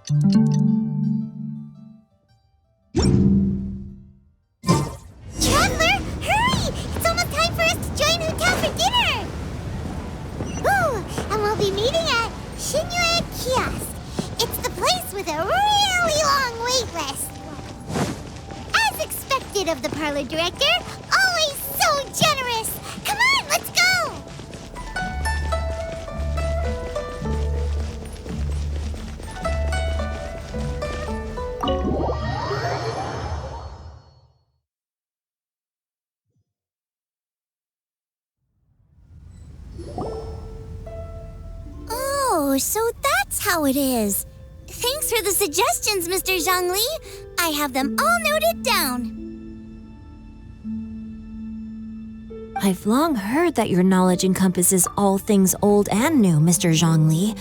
Traveler, hurry! It's almost time for us to join Hotel for dinner! Ooh, and we'll be meeting at Xinyue Kiosque. It's the place with a really long wait list. As expected of the parlor director, always so generous! Come on, let's go! Oh, so that's how it is. Thanks for the suggestions, Mr. Zhongli. I have them all noted down. I've long heard that your knowledge encompasses all things old and new, Mr. Zhongli,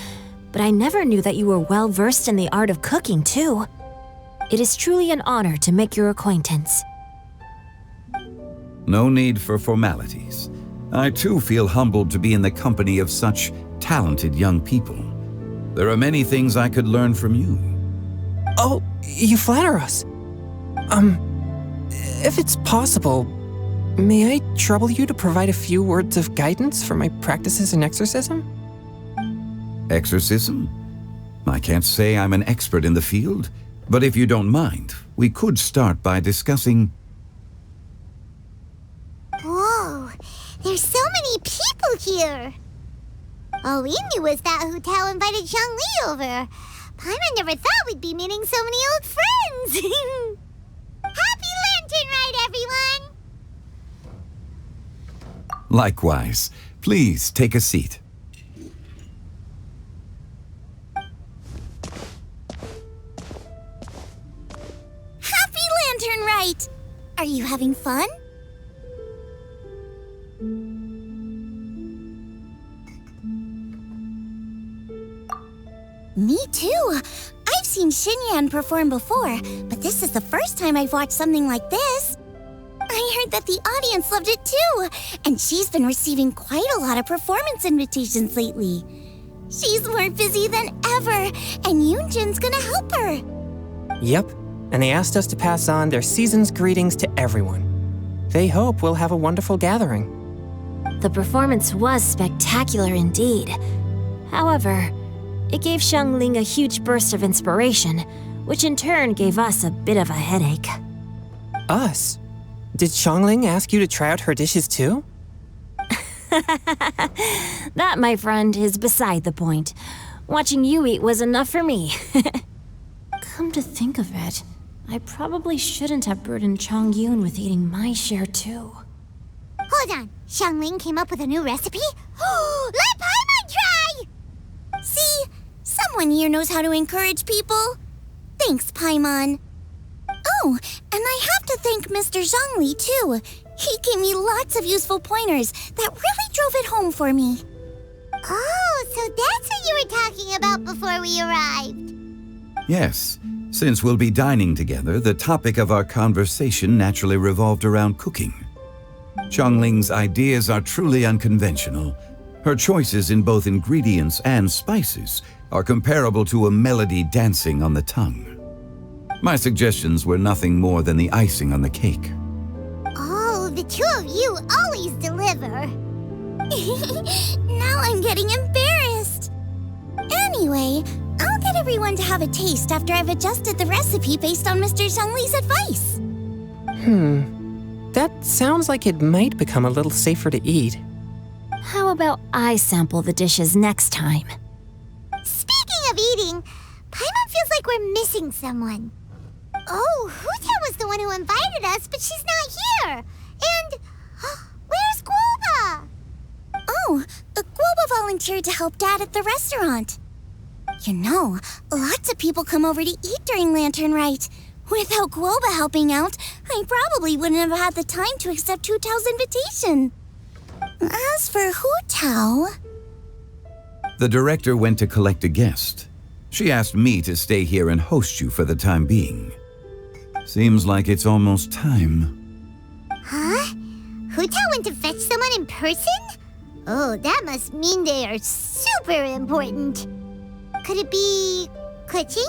but I never knew that you were well versed in the art of cooking, too. It is truly an honor to make your acquaintance. No need for formalities. I too feel humbled to be in the company of such talented young people. There are many things I could learn from you. Oh, you flatter us. If it's possible, may I trouble you to provide a few words of guidance for my practices in exorcism? Exorcism? I can't say I'm an expert in the field, but if you don't mind, we could start by discussing... Whoa, there's so many people here. All we knew was that Hotel invited Zhongli over. Paimon never thought we'd be meeting so many old friends. Happy Lantern Ride, everyone! Likewise. Please take a seat. Happy Lantern Ride! Are you having fun? Me too. I've seen Xinyue perform before, but this is the first time I've watched something like this. I heard that the audience loved it too, and she's been receiving quite a lot of performance invitations lately. She's more busy than ever, and Yoonjin's gonna help her. Yep, and they asked us to pass on their season's greetings to everyone. They hope we'll have a wonderful gathering. The performance was spectacular indeed. However, it gave Xiangling a huge burst of inspiration, which in turn gave us a bit of a headache. Us? Did Xiangling ask you to try out her dishes too? That, my friend, is beside the point. Watching you eat was enough for me. Come to think of it, I probably shouldn't have burdened Chongyun with eating my share too. Hold on, Xiangling came up with a new recipe? Let Paimon try! See, someone here knows how to encourage people. Thanks, Paimon. Oh, and I have to thank Mr. Zhongli, too. He gave me lots of useful pointers that really drove it home for me. Oh, so that's what you were talking about before we arrived. Yes. Since we'll be dining together, the topic of our conversation naturally revolved around cooking. Xiangling's ideas are truly unconventional. Her choices in both ingredients and spices are comparable to a melody dancing on the tongue. My suggestions were nothing more than the icing on the cake. Oh, the two of you always deliver. Now I'm getting embarrassed. Anyway, I'll get everyone to have a taste after I've adjusted the recipe based on Mr. Zhongli's advice. That sounds like it might become a little safer to eat. How about I sample the dishes next time? Speaking of eating, Paimon feels like we're missing someone. Oh, Huta was the one who invited us, but she's not here. And where's Guoba? Oh, Guoba volunteered to help Dad at the restaurant. You know, lots of people come over to eat during Lantern Rite. Without Guoba helping out, I probably wouldn't have had the time to accept Hu Tao's invitation. As for Hu Tao... The director went to collect a guest. She asked me to stay here and host you for the time being. Seems like it's almost time. Huh? Hu Tao went to fetch someone in person? Oh, that must mean they are super important. Could it be... Kuching?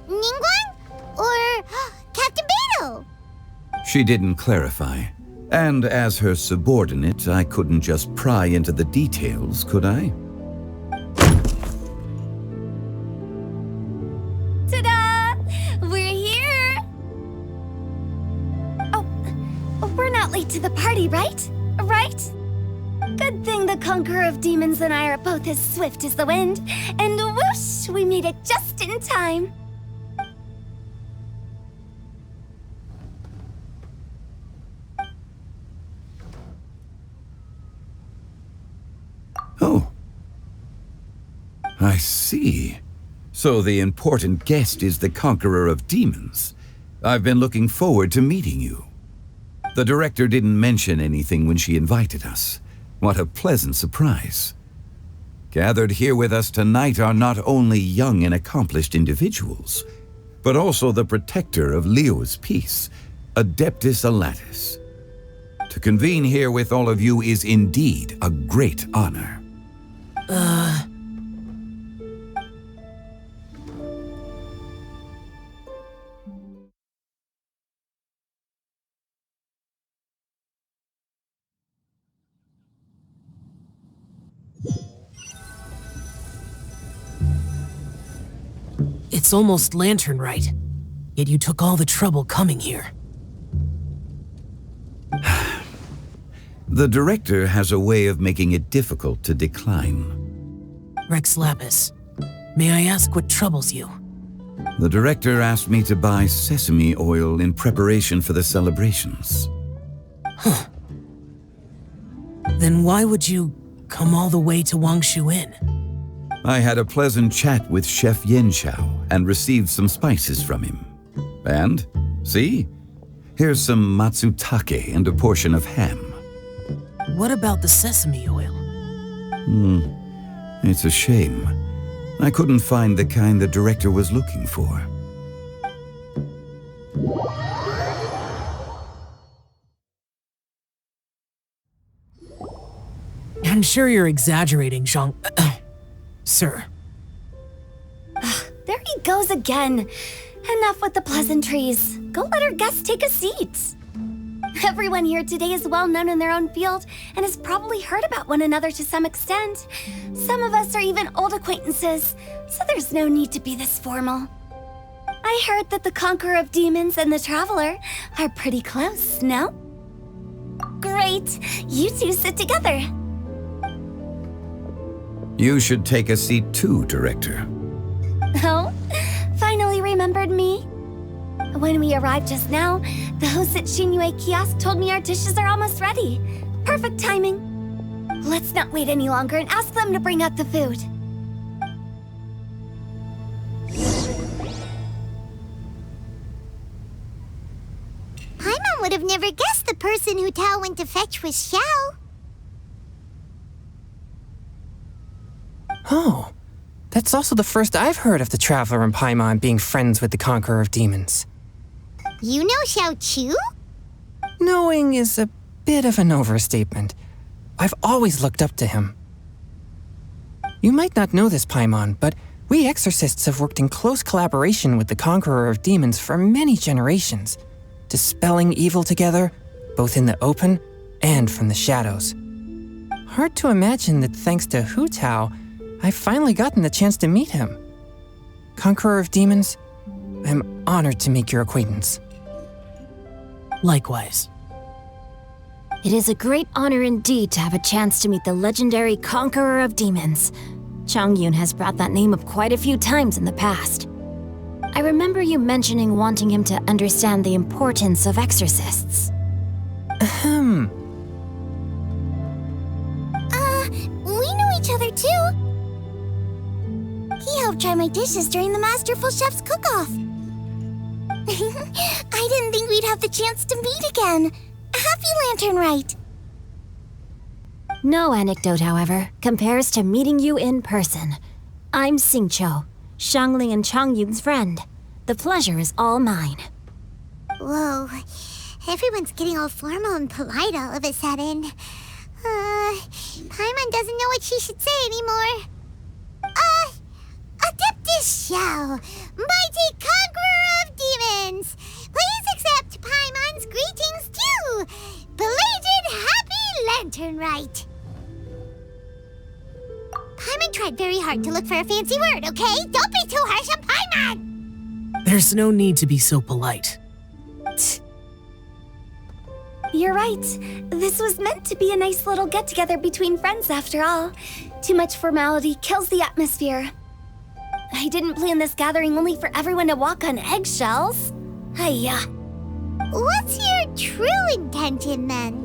Ningguang? Or Captain Beto? She didn't clarify. And as her subordinate, I couldn't just pry into the details, could I? Ta-da! We're here! Oh, we're not late to the party, right? Right? Good thing the Conqueror of Demons and I are both as swift as the wind. And whoosh, we made it just in time. Oh. I see. So the important guest is the Conqueror of Demons. I've been looking forward to meeting you. The director didn't mention anything when she invited us. What a pleasant surprise. Gathered here with us tonight are not only young and accomplished individuals, but also the protector of Leo's peace, Adeptus Alatus. To convene here with all of you is indeed a great honor. It's almost lantern right, yet you took all the trouble coming here. The director has a way of making it difficult to decline. Rex Lapis, may I ask what troubles you? The director asked me to buy sesame oil in preparation for the celebrations. Huh. Then why would you come all the way to Wangshu Inn? I had a pleasant chat with Chef Yanxiao and received some spices from him. And, see? Here's some matsutake and a portion of ham. What about the sesame oil? It's a shame. I couldn't find the kind the director was looking for. I'm sure you're exaggerating, Sir. There he goes again. Enough with the pleasantries. Go let our guests take a seat. Everyone here today is well known in their own field and has probably heard about one another to some extent. Some of us are even old acquaintances, so there's no need to be this formal. I heard that the Conqueror of Demons and the Traveler are pretty close, no? Great! You two sit together. You should take a seat too, Director. Oh? Finally remembered me? When we arrived just now, the hosts at Xinyue Kiosque told me our dishes are almost ready. Perfect timing. Let's not wait any longer and ask them to bring out the food. Paimon would have never guessed the person who Tao went to fetch was Xiao. Oh, that's also the first I've heard of the Traveler and Paimon being friends with the Conqueror of Demons. You know Xiao Chu? Knowing is a bit of an overstatement. I've always looked up to him. You might not know this, Paimon, but we exorcists have worked in close collaboration with the Conqueror of Demons for many generations, dispelling evil together, both in the open and from the shadows. Hard to imagine that thanks to Hu Tao, I've finally gotten the chance to meet him. Conqueror of Demons, I'm honored to make your acquaintance. Likewise. It is a great honor indeed to have a chance to meet the legendary Conqueror of Demons. Chongyun has brought that name up quite a few times in the past. I remember you mentioning wanting him to understand the importance of exorcists. We know each other too. He helped try my dishes during the Masterful Chef's cook-off. I didn't think we'd have the chance to meet again. Happy Lantern Rite. No anecdote, however, compares to meeting you in person. I'm Xingqiu, Shangling and Chongyun's friend. The pleasure is all mine. Whoa, everyone's getting all formal and polite all of a sudden. Paimon doesn't know what she should say anymore. Adeptus this show, mighty conqueror of demons. Please accept Paimon's greetings too. Belated Happy Lantern Rite. Paimon tried very hard to look for a fancy word, okay? Don't be too harsh on Paimon! There's no need to be so polite. You're right. This was meant to be a nice little get-together between friends after all. Too much formality kills the atmosphere. I didn't plan this gathering only for everyone to walk on eggshells. Hiya. What's your true intention then?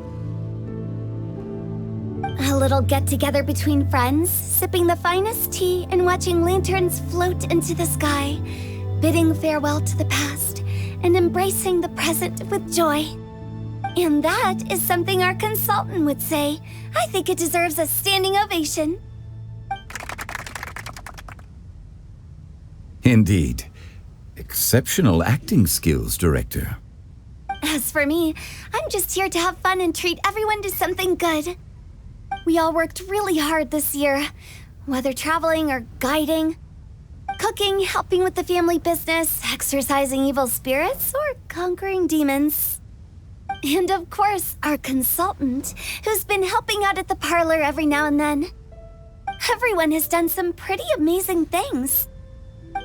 A little get-together between friends, sipping the finest tea and watching lanterns float into the sky, bidding farewell to the past and embracing the present with joy. And that is something our consultant would say. I think it deserves a standing ovation. Indeed. Exceptional acting skills, Director. As for me, I'm just here to have fun and treat everyone to something good. We all worked really hard this year, whether traveling or guiding, cooking, helping with the family business, exorcising evil spirits, or conquering demons. And of course, our consultant, who's been helping out at the parlor every now and then. Everyone has done some pretty amazing things.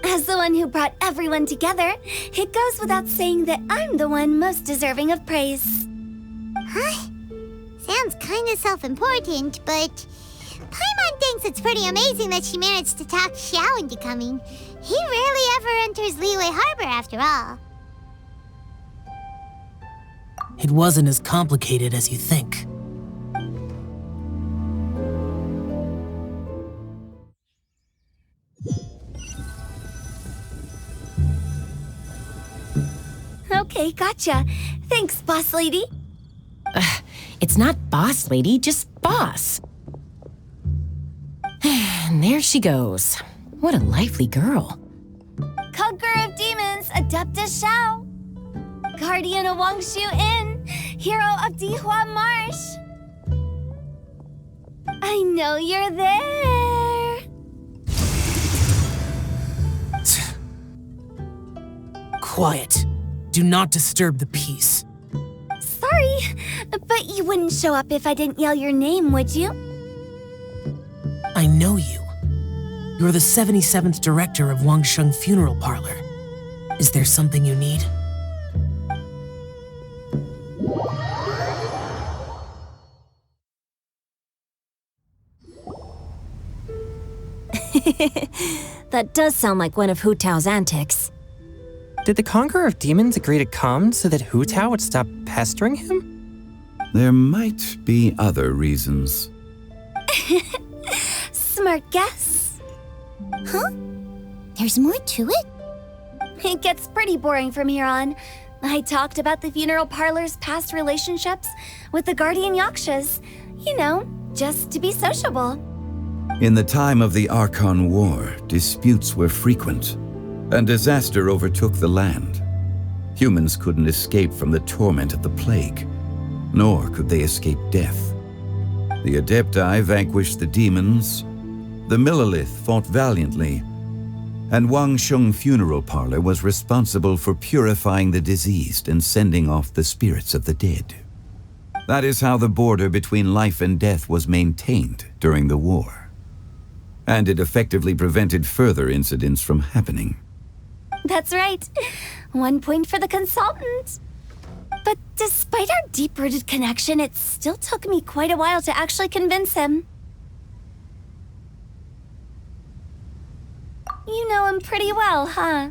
As the one who brought everyone together, it goes without saying that I'm the one most deserving of praise. Huh? Sounds kinda self-important, but Paimon thinks it's pretty amazing that she managed to talk Xiao into coming. He rarely ever enters Liyue Harbor after all. It wasn't as complicated as you think. Okay, gotcha. Thanks, boss lady. It's not boss lady, just boss. And there she goes. What a lively girl. Conqueror of demons, Adeptus Xiao. Guardian of Wangshu Inn, hero of Dihua Marsh. I know you're there. Quiet. Do not disturb the peace. Sorry, but you wouldn't show up if I didn't yell your name, would you? I know you. You're the 77th director of Wangsheng Funeral Parlor. Is there something you need? That does sound like one of Hu Tao's antics. Did the Conqueror of Demons agree to come so that Hu Tao would stop pestering him? There might be other reasons. Smart guess. Huh? There's more to it? It gets pretty boring from here on. I talked about the funeral parlor's past relationships with the guardian yakshas. You know, just to be sociable. In the time of the Archon War, disputes were frequent, and disaster overtook the land. Humans couldn't escape from the torment of the plague, nor could they escape death. The Adepti vanquished the demons, the Millelith fought valiantly, and Wangsheng Funeral Parlor was responsible for purifying the diseased and sending off the spirits of the dead. That is how the border between life and death was maintained during the war. And it effectively prevented further incidents from happening. That's right. 1 point for the consultant. But despite our deep-rooted connection, it still took me quite a while to actually convince him. You know him pretty well, huh?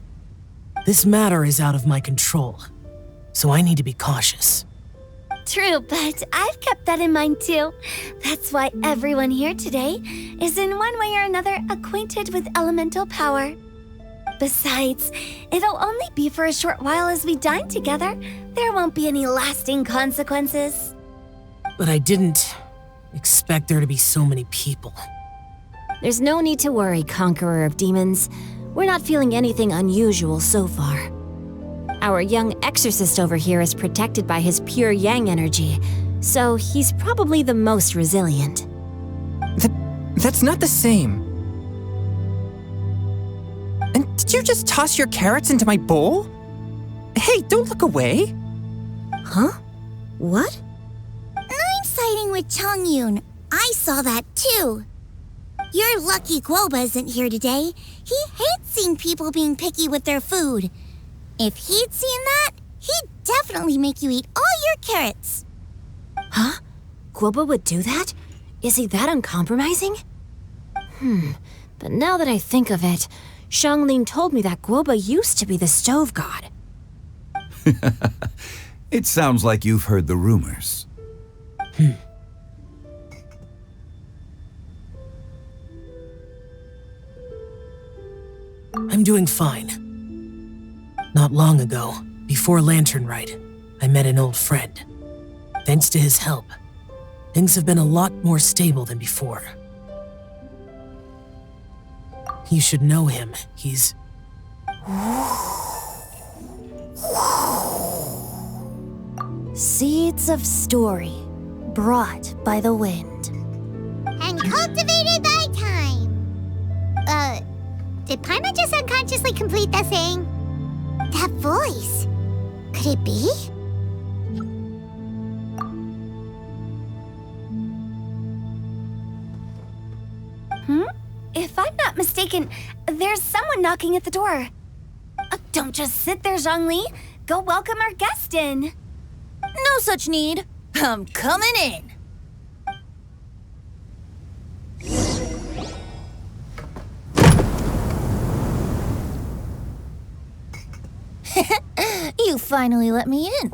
This matter is out of my control, so I need to be cautious. True, but I've kept that in mind too. That's why everyone here today is in one way or another acquainted with elemental power. Besides, it'll only be for a short while as we dine together. There won't be any lasting consequences. But I didn't expect there to be so many people. There's no need to worry, Conqueror of Demons. We're not feeling anything unusual so far. Our young exorcist over here is protected by his pure yang energy, so he's probably the most resilient. That's not the same. Did you just toss your carrots into my bowl? Hey, don't look away. Huh? What? I'm siding with Chongyun. I saw that too. You're lucky Guoba isn't here today. He hates seeing people being picky with their food. If he'd seen that, he'd definitely make you eat all your carrots. Huh? Guoba would do that? Is he that uncompromising? But now that I think of it, Xiangling told me that Guoba used to be the stove god. It sounds like you've heard the rumors. I'm doing fine. Not long ago, before Lantern Rite, I met an old friend. Thanks to his help, things have been a lot more stable than before. You should know him. He's... Seeds of story, brought by the wind. And cultivated by time. Did Paimon just unconsciously complete that saying? That voice. Could it be? If I'm not mistaken, there's someone knocking at the door. Don't just sit there, Zhongli. Go welcome our guest in. No such need. I'm coming in. You finally let me in.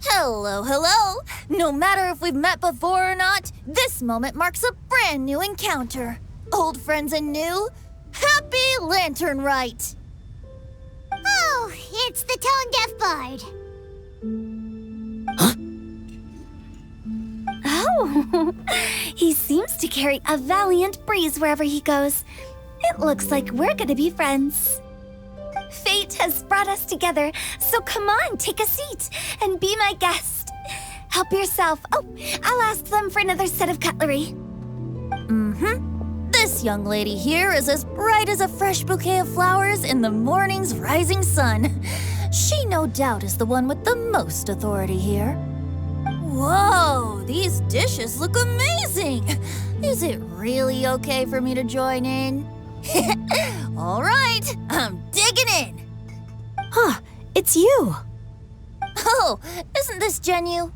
Hello, hello. No matter if we've met before or not, this moment marks a brand new encounter. Old friends and new, happy Lantern Rite. Oh, it's the tone-deaf bard. Oh, he seems to carry a valiant breeze wherever he goes. It looks like we're gonna be friends. Fate has brought us together, so come on, take a seat and be my guest. Help yourself. Oh, I'll ask them for another set of cutlery. This young lady here is as bright as a fresh bouquet of flowers in the morning's rising sun. She no doubt is the one with the most authority here. Whoa, these dishes look amazing. Is it really okay for me to join in? All right, I'm digging in. Huh, it's you. Oh, isn't this Xinyue?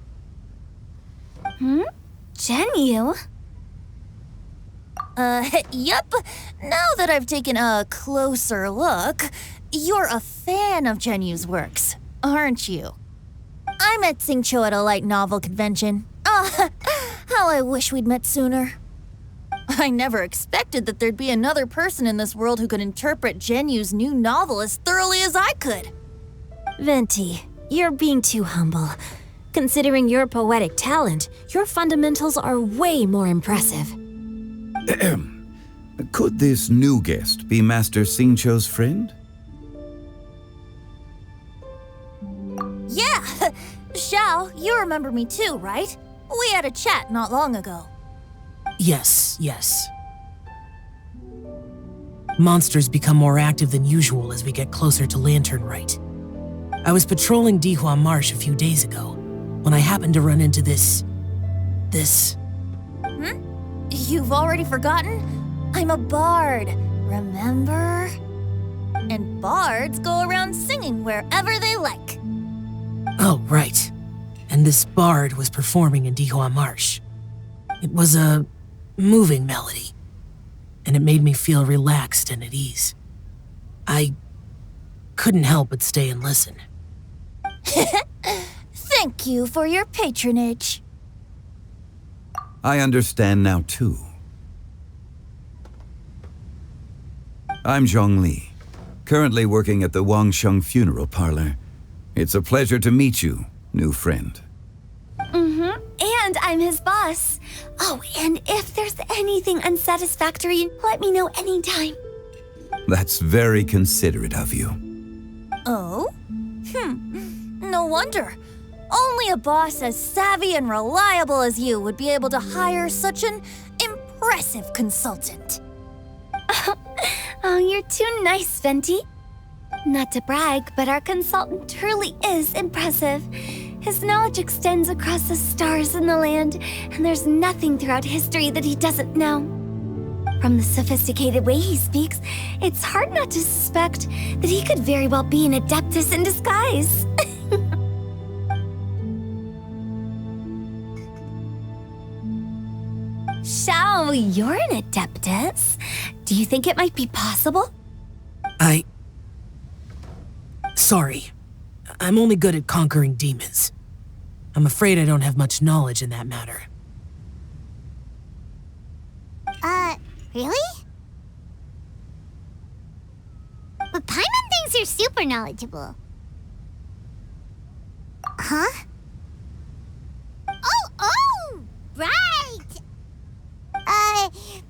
Xinyue? Yep. Now that I've taken a closer look, you're a fan of Xinyue's works, aren't you? I met Xingqiu at a light novel convention. How I wish we'd met sooner. I never expected that there'd be another person in this world who could interpret Xinyue's new novel as thoroughly as I could. Venti, you're being too humble. Considering your poetic talent, your fundamentals are way more impressive. Could this new guest be Master Xingqiu's friend? Yeah! Xiao, you remember me too, right? We had a chat not long ago. Yes. Monsters become more active than usual as we get closer to Lantern Rite. I was patrolling Dihua Marsh a few days ago when I happened to run into this... You've already forgotten? I'm a bard, remember? And bards go around singing wherever they like. Oh, right. And this bard was performing in Dihua Marsh. It was a moving melody, and it made me feel relaxed and at ease. I couldn't help but stay and listen. Thank you for your patronage. I understand now, too. I'm Zhongli, currently working at the Wangsheng Funeral Parlor. It's a pleasure to meet you, new friend. And I'm his boss. Oh, and if there's anything unsatisfactory, let me know anytime. That's very considerate of you. Oh? No wonder. Only a boss as savvy and reliable as you would be able to hire such an impressive consultant. Oh, you're too nice, Venti. Not to brag, but our consultant truly is impressive. His knowledge extends across the stars and the land, and there's nothing throughout history that he doesn't know. From the sophisticated way he speaks, it's hard not to suspect that he could very well be an adeptus in disguise. Xiao, you're an adeptus. Do you think it might be possible? Sorry. I'm only good at conquering demons. I'm afraid I don't have much knowledge in that matter. Really? But Paimon thinks you're super knowledgeable. Huh? Oh, right!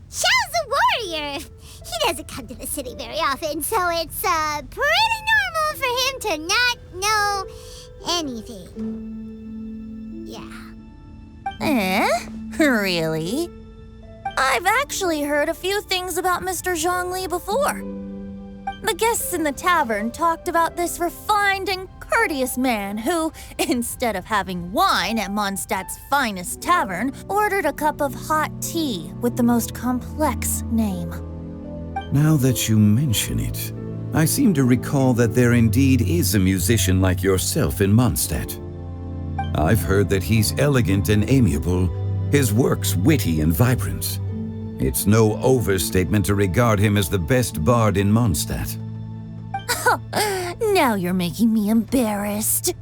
Xiao's a warrior. He doesn't come to the city very often, so it's, pretty normal for him to not know anything. Yeah. Really? I've actually heard a few things about Mr. Zhongli before. The guests in the tavern talked about this refined and courteous man who, instead of having wine at Mondstadt's finest tavern, ordered a cup of hot tea with the most complex name. Now that you mention it, I seem to recall that there indeed is a musician like yourself in Mondstadt. I've heard that he's elegant and amiable, his works witty and vibrant. It's no overstatement to regard him as the best bard in Mondstadt. Now you're making me embarrassed.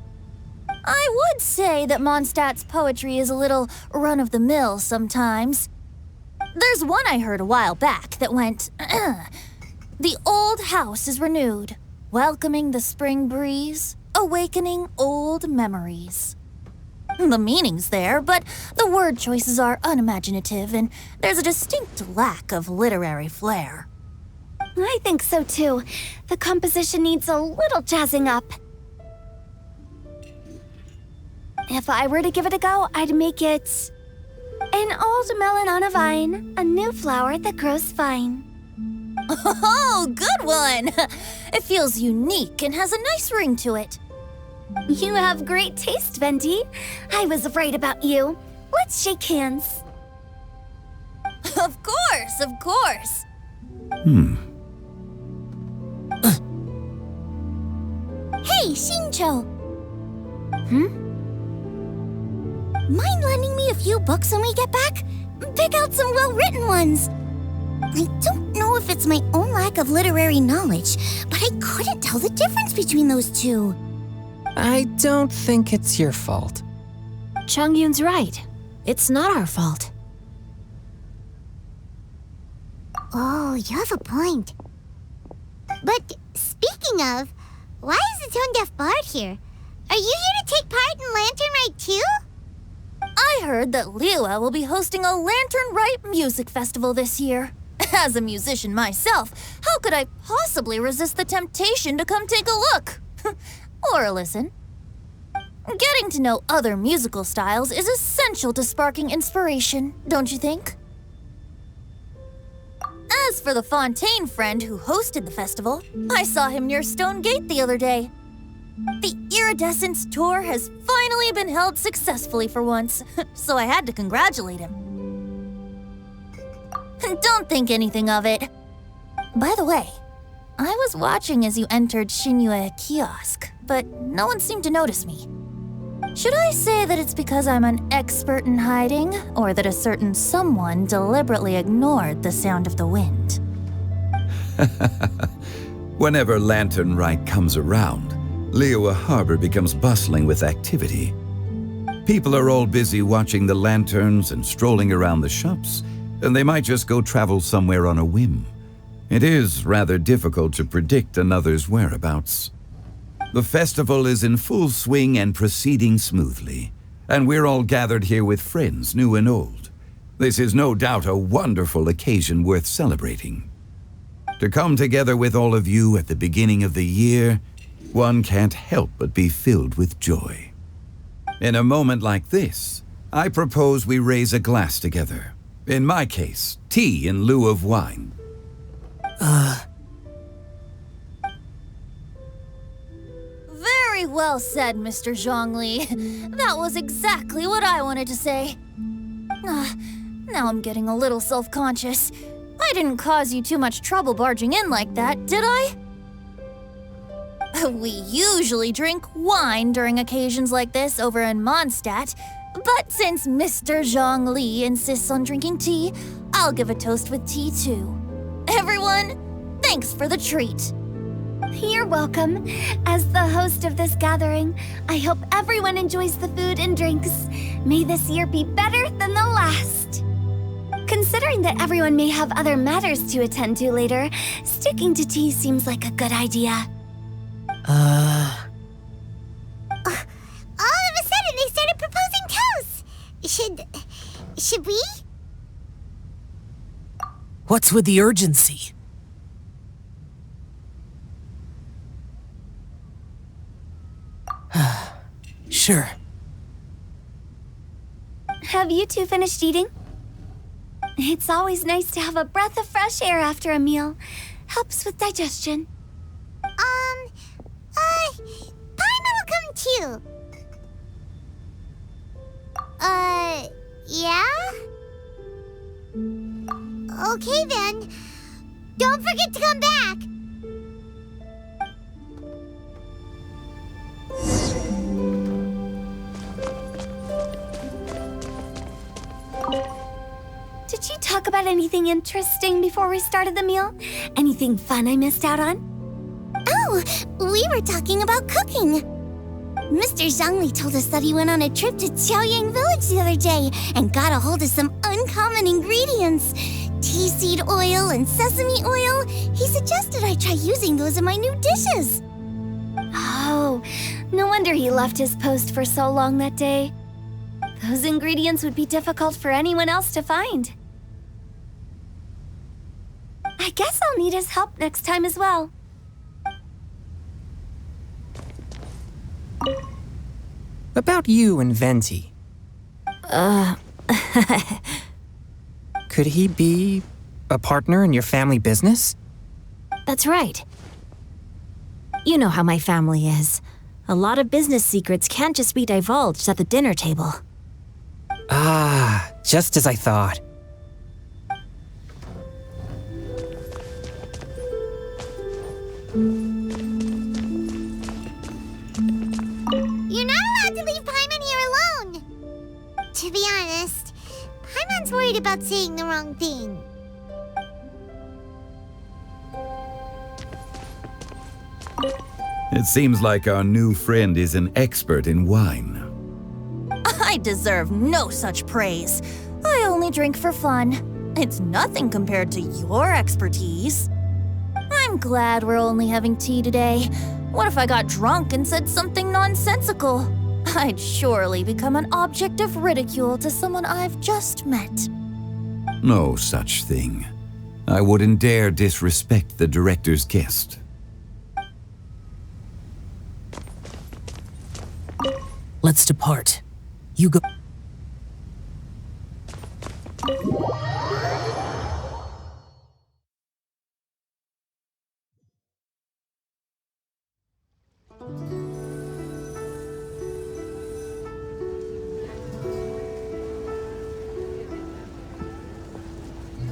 I would say that Mondstadt's poetry is a little run-of-the-mill sometimes. There's one I heard a while back that went, "The old house is renewed, welcoming the spring breeze, awakening old memories." The meaning's there, but the word choices are unimaginative, and there's a distinct lack of literary flair. I think so too. The composition needs a little jazzing up. If I were to give it a go, I'd make it an old melon on a vine, a new flower that grows fine. Oh, good one! It feels unique and has a nice ring to it. You have great taste, Venti. I was right about you. Let's shake hands. Of course. Hey, Shincho! Mind lending me a few books when we get back? Pick out some well-written ones. I don't know if it's my own lack of literary knowledge, but I couldn't tell the difference between those two. I don't think it's your fault. Chongyun's right. It's not our fault. Oh, you have a point. But speaking of, why is the tone-deaf bard here? Are you here to take part in Lantern Rite too? I heard that Liyue will be hosting a Lantern Rite music festival this year. As a musician myself, how could I possibly resist the temptation to come take a look? Or listen. Getting to know other musical styles is essential to sparking inspiration, don't you think? As for the Fontaine friend who hosted the festival, I saw him near Stone Gate the other day. The Iridescence tour has finally been held successfully for once, so I had to congratulate him. Don't think anything of it. By the way, I was watching as you entered Xinyue Kiosque, but no one seemed to notice me. Should I say that it's because I'm an expert in hiding, or that a certain someone deliberately ignored the sound of the wind? Whenever Lantern Rite comes around, Liyue Harbor becomes bustling with activity. People are all busy watching the lanterns and strolling around the shops, and they might just go travel somewhere on a whim. It is rather difficult to predict another's whereabouts. The festival is in full swing and proceeding smoothly, and we're all gathered here with friends, new and old. This is no doubt a wonderful occasion worth celebrating. To come together with all of you at the beginning of the year, one can't help but be filled with joy. In a moment like this, I propose we raise a glass together. In my case, tea in lieu of wine. Very well said, Mr. Zhongli. That was exactly what I wanted to say. Now I'm getting a little self-conscious. I didn't cause you too much trouble barging in like that, did I? We usually drink wine during occasions like this over in Mondstadt, but since Mr. Zhongli insists on drinking tea, I'll give a toast with tea too. Everyone, thanks for the treat. You're welcome. As the host of this gathering, I hope everyone enjoys the food and drinks. May this year be better than the last. Considering that everyone may have other matters to attend to later, sticking to tea seems like a good idea. All of a sudden, they started proposing toasts. Should we? What's with the urgency? Sure. Have you two finished eating? It's always nice to have a breath of fresh air after a meal. Helps with digestion. Paimon will come too. Yeah? Okay then. Don't forget to come back. Did you talk about anything interesting before we started the meal? Anything fun I missed out on? Oh, we were talking about cooking. Mr. Zhongli told us that he went on a trip to Qiaoyang village the other day and got a hold of some uncommon ingredients. Tea seed oil and sesame oil. He suggested I try using those in my new dishes. Oh, no wonder he left his post for so long that day. Those ingredients would be difficult for anyone else to find. I guess I'll need his help next time as well. About you and Venti. Could he be a partner in your family business? That's right. You know how my family is. A lot of business secrets can't just be divulged at the dinner table. Ah, just as I thought. You're not allowed to leave Paimon here alone. To be honest, Paimon's worried about saying the wrong thing. It seems like our new friend is an expert in wine. I deserve no such praise. I only drink for fun. It's nothing compared to your expertise. I'm glad we're only having tea today. What if I got drunk and said something nonsensical? I'd surely become an object of ridicule to someone I've just met. No such thing. I wouldn't dare disrespect the director's guest. Let's depart. You go.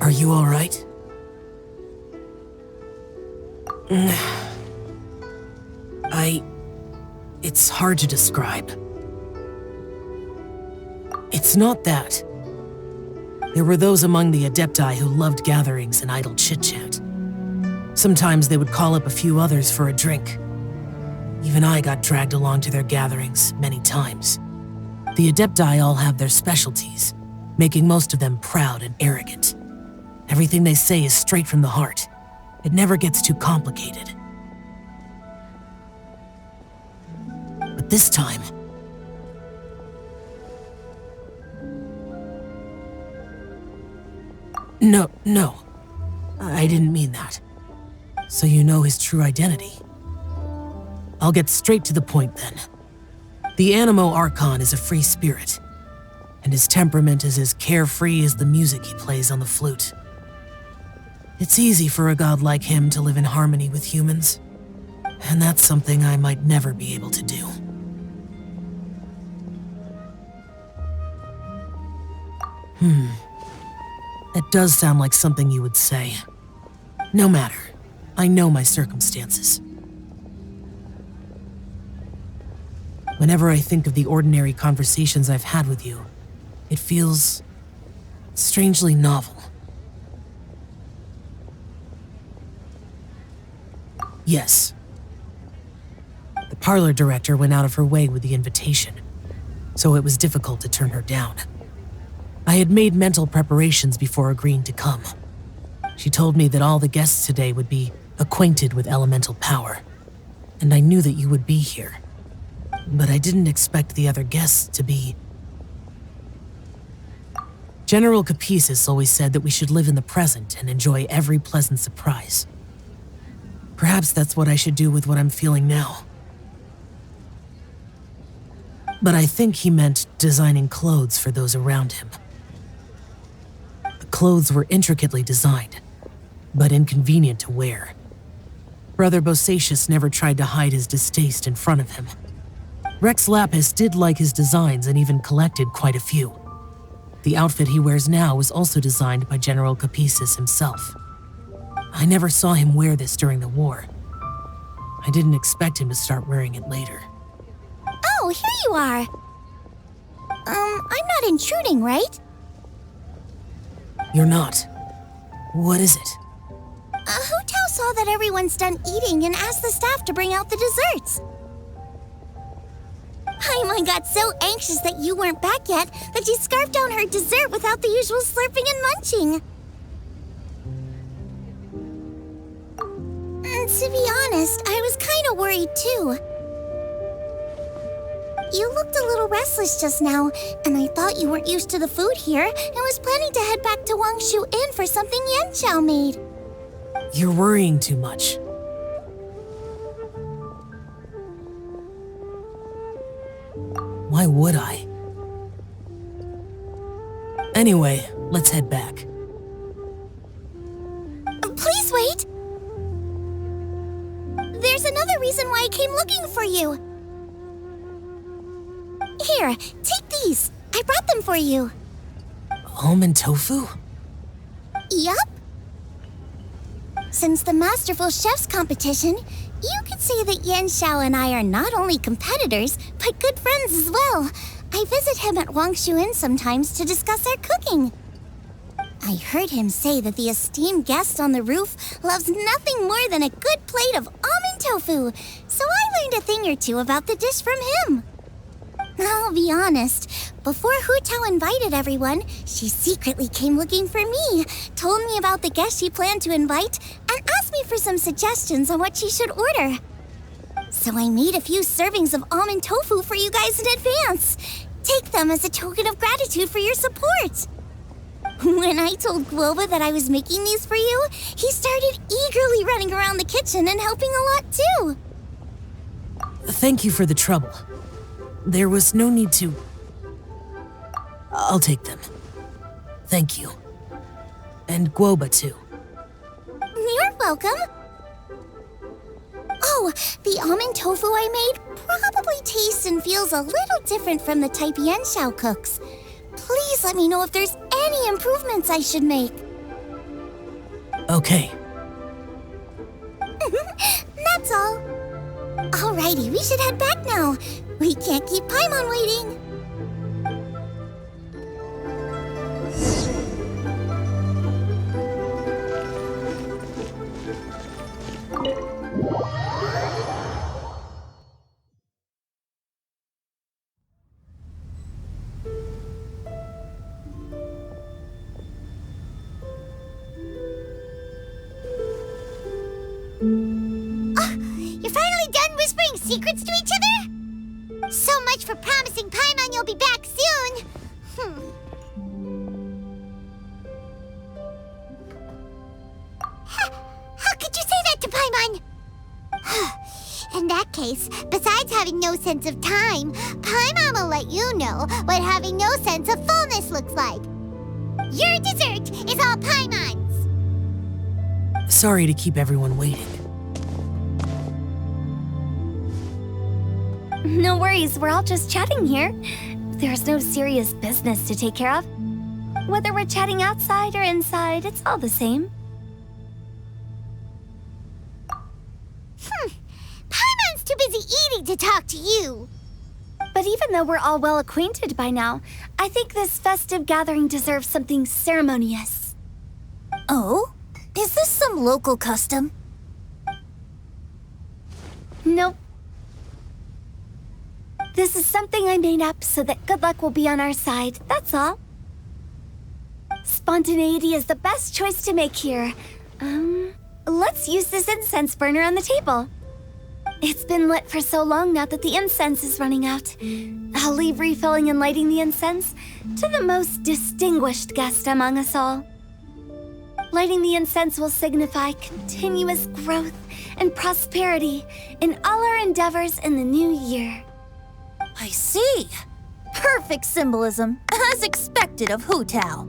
Are you all right? It's hard to describe. It's not that. There were those among the Adepti who loved gatherings and idle chit-chat. Sometimes they would call up a few others for a drink. Even I got dragged along to their gatherings many times. The Adepti all have their specialties, making most of them proud and arrogant. Everything they say is straight from the heart. It never gets too complicated. But this time, No, I didn't mean that. So you know his true identity. I'll get straight to the point then. The Animo Archon is a free spirit, and his temperament is as carefree as the music he plays on the flute. It's easy for a god like him to live in harmony with humans. And that's something I might never be able to do. That does sound like something you would say. No matter. I know my circumstances. Whenever I think of the ordinary conversations I've had with you, it feels strangely novel. Yes. The parlor director went out of her way with the invitation, so it was difficult to turn her down. I had made mental preparations before agreeing to come. She told me that all the guests today would be acquainted with elemental power, and I knew that you would be here. But I didn't expect the other guests to be... General Capices always said that we should live in the present and enjoy every pleasant surprise. Perhaps that's what I should do with what I'm feeling now. But I think he meant designing clothes for those around him. The clothes were intricately designed, but inconvenient to wear. Brother Bosacius never tried to hide his distaste in front of him. Rex Lapis did like his designs and even collected quite a few. The outfit he wears now was also designed by General Capices himself. I never saw him wear this during the war. I didn't expect him to start wearing it later. Oh, here you are. I'm not intruding, right? You're not. What is it? Hu Tao saw that everyone's done eating and asked the staff to bring out the desserts. Paimon got so anxious that you weren't back yet that she scarfed down her dessert without the usual slurping and munching. To be honest, I was kind of worried too. You looked a little restless just now, and I thought you weren't used to the food here and was planning to head back to Wangshu Inn for something Yanxiao made. You're worrying too much. Why would I? Anyway, let's head back. Please wait! There's another reason why I came looking for you. Here, take these. I brought them for you. Almond tofu? Yup. Since the Masterful Chef's competition, you could say that Yanxiao and I are not only competitors, but good friends as well. I visit him at Wangshu Inn sometimes to discuss our cooking. I heard him say that the esteemed guest on the roof loves nothing more than a good plate of almond tofu, so I learned a thing or two about the dish from him. I'll be honest, before Hu Tao invited everyone, she secretly came looking for me, told me about the guests she planned to invite, and asked me for some suggestions on what she should order. So I made a few servings of almond tofu for you guys in advance. Take them as a token of gratitude for your support. When I told Guoba that I was making these for you, he started eagerly running around the kitchen and helping a lot too. Thank you for the trouble. There was no need to... I'll take them. Thank you. And Guoba too. You're welcome. Oh, the almond tofu I made probably tastes and feels a little different from the type Yanxiao cooks. Please let me know if there's any improvements I should make. Okay. That's all. Alrighty, we should head back now. We can't keep Paimon waiting. You're finally done whispering secrets to each other? So much for promising Paimon you'll be back soon. How could you say that to Paimon? In that case, besides having no sense of time, Paimon will let you know what having no sense of fullness looks like. Your dessert is all Paimon's. Sorry to keep everyone waiting. No worries, we're all just chatting here. There's no serious business to take care of. Whether we're chatting outside or inside, it's all the same. Paimon's too busy eating to talk to you. But even though we're all well acquainted by now, I think this festive gathering deserves something ceremonious. Oh? Is this some local custom? Nope. This is something I made up so that good luck will be on our side, that's all. Spontaneity is the best choice to make here. Let's use this incense burner on the table. It's been lit for so long now that the incense is running out. I'll leave refilling and lighting the incense to the most distinguished guest among us all. Lighting the incense will signify continuous growth and prosperity in all our endeavors in the new year. I see. Perfect symbolism, as expected of Hu Tao.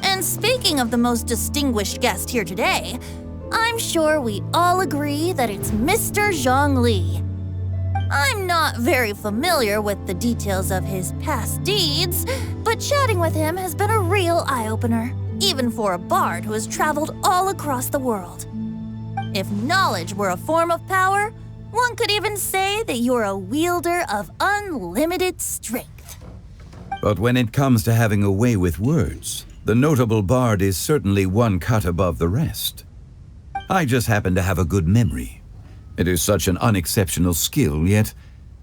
And speaking of the most distinguished guest here today, I'm sure we all agree that it's Mr. Zhongli. I'm not very familiar with the details of his past deeds, but chatting with him has been a real eye-opener, even for a bard who has traveled all across the world. If knowledge were a form of power, one could even say that you're a wielder of unlimited strength. But when it comes to having a way with words, the notable bard is certainly one cut above the rest. I just happen to have a good memory. It is such an unexceptional skill, yet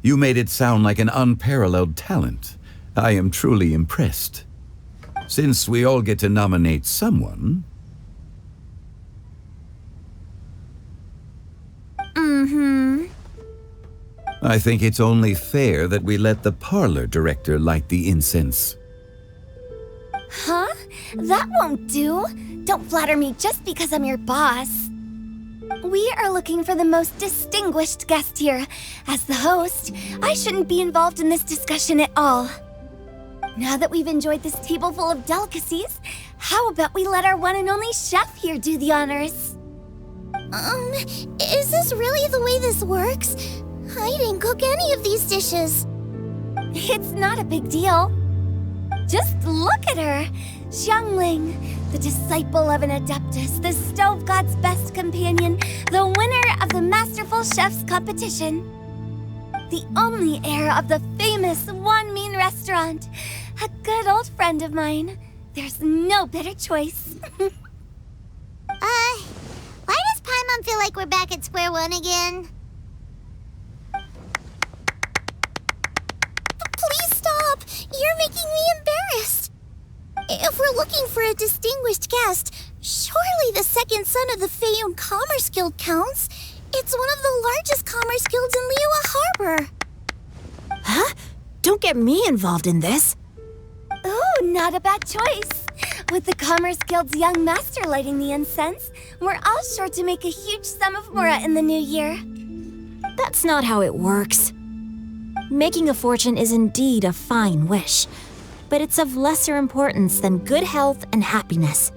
you made it sound like an unparalleled talent. I am truly impressed. Since we all get to nominate someone... I think it's only fair that we let the parlor director light the incense. Huh? That won't do. Don't flatter me just because I'm your boss. We are looking for the most distinguished guest here. As the host, I shouldn't be involved in this discussion at all. Now that we've enjoyed this table full of delicacies, how about we let our one and only chef here do the honors? Is this really the way this works? I didn't cook any of these dishes. It's not a big deal. Just look at her. Xiangling, the disciple of an adeptus, the stove god's best companion, the winner of the Masterful Chef's competition. The only heir of the famous One Mean restaurant. A good old friend of mine. There's no better choice. Why does Paimon feel like we're back at square one again? Please stop! You're making me embarrassed. If we're looking for a distinguished guest, surely the second son of the Feiyun Commerce Guild counts. It's one of the largest commerce guilds in Liyue Harbor. Huh? Don't get me involved in this. Ooh, not a bad choice. With the Commerce Guild's young master lighting the incense, we're all sure to make a huge sum of mora in the new year. That's not how it works. Making a fortune is indeed a fine wish, but it's of lesser importance than good health and happiness.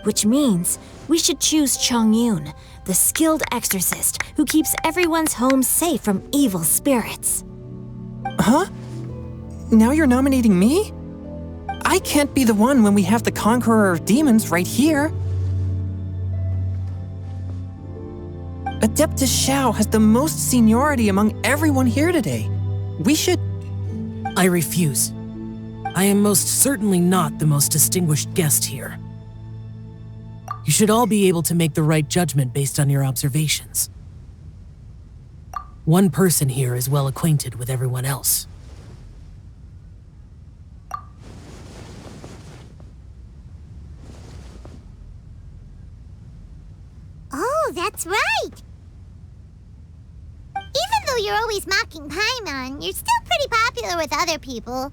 Which means we should choose Chongyun, the skilled exorcist who keeps everyone's home safe from evil spirits. Huh? Now you're nominating me? I can't be the one when we have the conqueror of demons right here. Adeptus Xiao has the most seniority among everyone here today. We should... I refuse. I am most certainly not the most distinguished guest here. You should all be able to make the right judgment based on your observations. One person here is well acquainted with everyone else. Oh, that's right! Even though you're always mocking Paimon, you're still pretty popular with other people.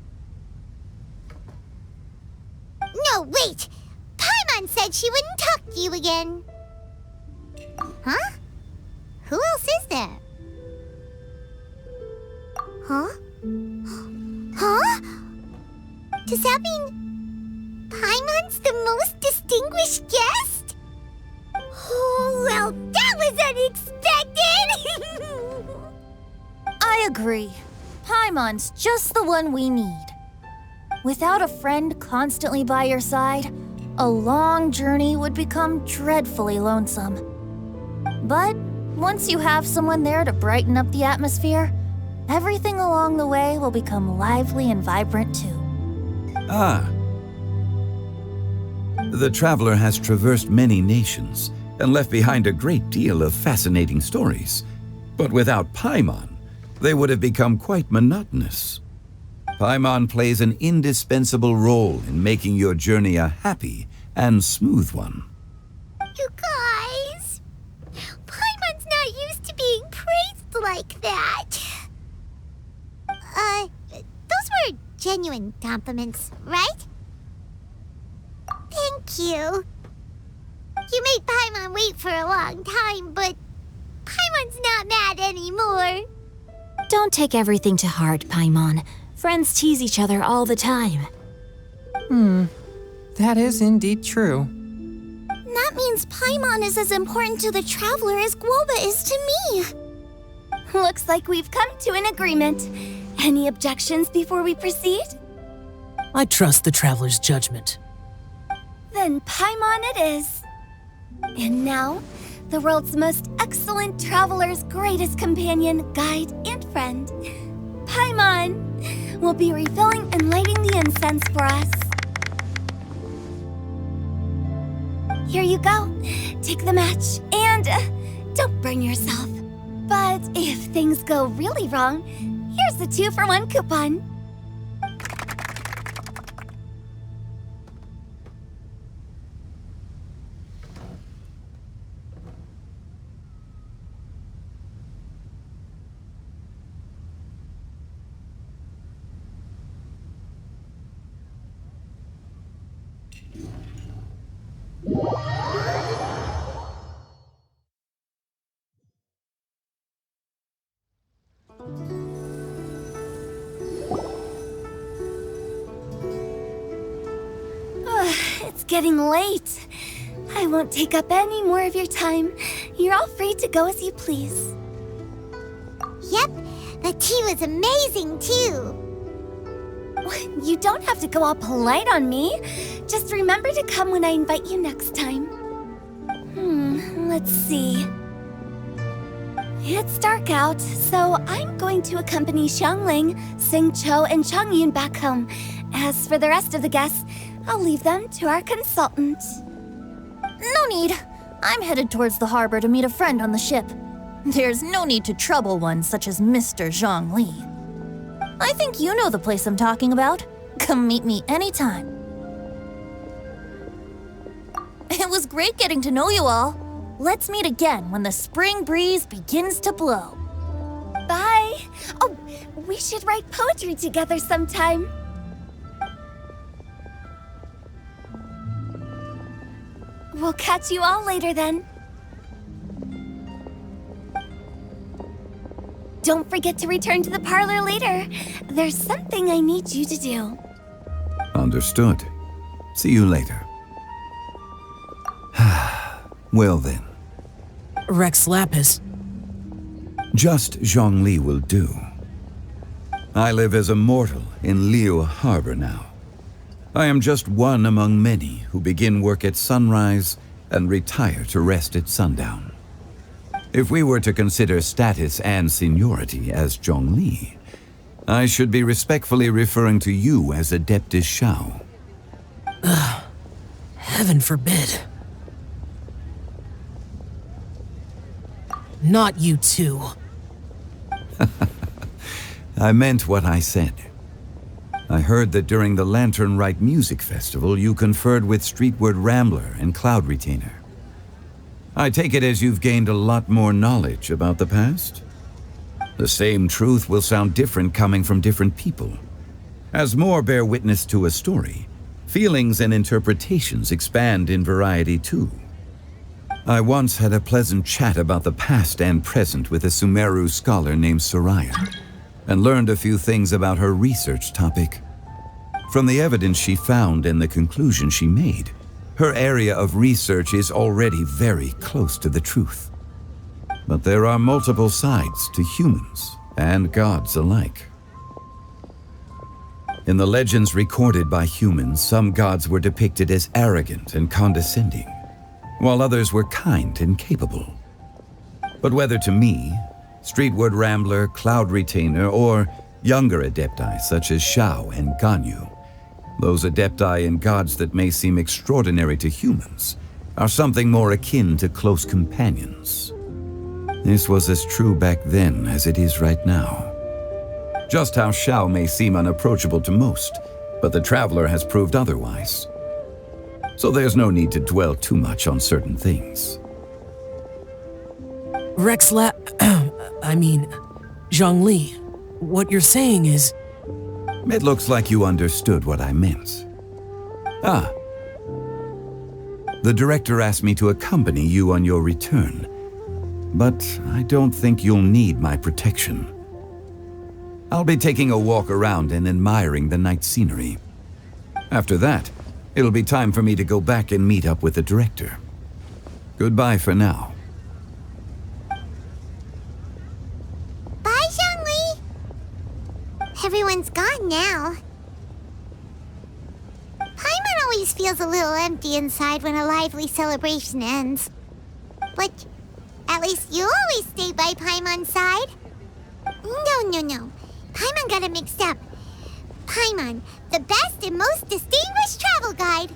No, wait! Paimon said she wouldn't talk to you again. Huh? Who else is there? Huh? Huh? Does that mean Paimon's the most distinguished guest? Oh, well, that was unexpected! I agree. Paimon's just the one we need. Without a friend constantly by your side, a long journey would become dreadfully lonesome. But once you have someone there to brighten up the atmosphere, everything along the way will become lively and vibrant too. Ah. The traveler has traversed many nations and left behind a great deal of fascinating stories. But without Paimon, they would have become quite monotonous. Paimon plays an indispensable role in making your journey a happy and smooth one. You guys, Paimon's not used to being praised like that. Those were genuine compliments, right? Thank you. You made Paimon wait for a long time, but Paimon's not mad anymore. Don't take everything to heart, Paimon. Friends tease each other all the time. That is indeed true. That means Paimon is as important to the traveler as Guoba is to me. Looks like we've come to an agreement. Any objections before we proceed? I trust the traveler's judgment. Then Paimon it is. And now, the world's most excellent traveler's greatest companion, guide, and friend, Paimon, will be refilling and lighting the incense for us. Here you go. Take the match and don't burn yourself. But if things go really wrong, here's the 2-for-1 coupon. It's getting late. I won't take up any more of your time. You're all free to go as you please. Yep, the tea was amazing too. You don't have to go all polite on me. Just remember to come when I invite you next time. Let's see. It's dark out, so I'm going to accompany Xiangling, Xingqiu, and Changyun back home. As for the rest of the guests, I'll leave them to our consultant. No need. I'm headed towards the harbor to meet a friend on the ship. There's no need to trouble one such as Mr. Zhongli. I think you know the place I'm talking about. Come meet me anytime. It was great getting to know you all. Let's meet again when the spring breeze begins to blow. Bye. Oh, we should write poetry together sometime. We'll catch you all later then. Don't forget to return to the parlor later. There's something I need you to do. Understood. See you later. Well then. Rex Lapis. Just Zhongli will do. I live as a mortal in Liu Harbor now. I am just one among many who begin work at sunrise and retire to rest at sundown. If we were to consider status and seniority as Zhongli, I should be respectfully referring to you as Adeptus Shao. Heaven forbid. Not you too. I meant what I said. I heard that during the Lantern Rite Music Festival, you conferred with Streetward Rambler and Cloud Retainer. I take it as you've gained a lot more knowledge about the past? The same truth will sound different coming from different people. As more bear witness to a story, feelings and interpretations expand in variety too. I once had a pleasant chat about the past and present with a Sumeru scholar named Soraya, and learned a few things about her research topic. From the evidence she found and the conclusion she made, her area of research is already very close to the truth. But there are multiple sides to humans, and gods alike. In the legends recorded by humans, some gods were depicted as arrogant and condescending, while others were kind and capable. But whether to me, Streetward Rambler, Cloud Retainer, or younger adepti such as Xiao and Ganyu, those adepti and gods that may seem extraordinary to humans are something more akin to close companions. This was as true back then as it is right now. Just how Xiao may seem unapproachable to most, but the Traveler has proved otherwise. So there's no need to dwell too much on certain things. Zhongli, what you're saying is... It looks like you understood what I meant. Ah. The director asked me to accompany you on your return, but I don't think you'll need my protection. I'll be taking a walk around and admiring the night scenery. After that, it'll be time for me to go back and meet up with the director. Goodbye for now. Bye, Zhongli. Everyone's gone now. Paimon always feels a little empty inside when a lively celebration ends. But at least you always stay by Paimon's side. No. Paimon got it mixed up. Paimon, the best and most distinguished travel guide,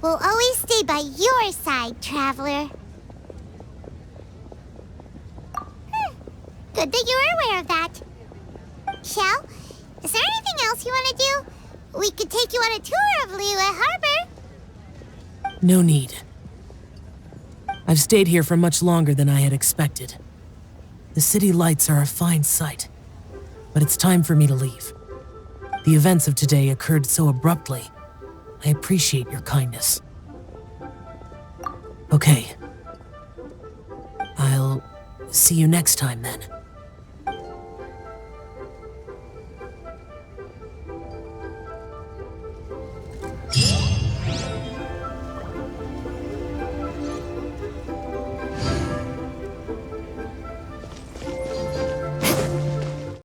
will always stay by your side, traveler. Good that you're aware of that. Xiao, is there anything else you want to do? We could take you on a tour of Liyue Harbor. No need. I've stayed here for much longer than I had expected. The city lights are a fine sight, but it's time for me to leave. The events of today occurred so abruptly. I appreciate your kindness. Okay. I'll see you next time then.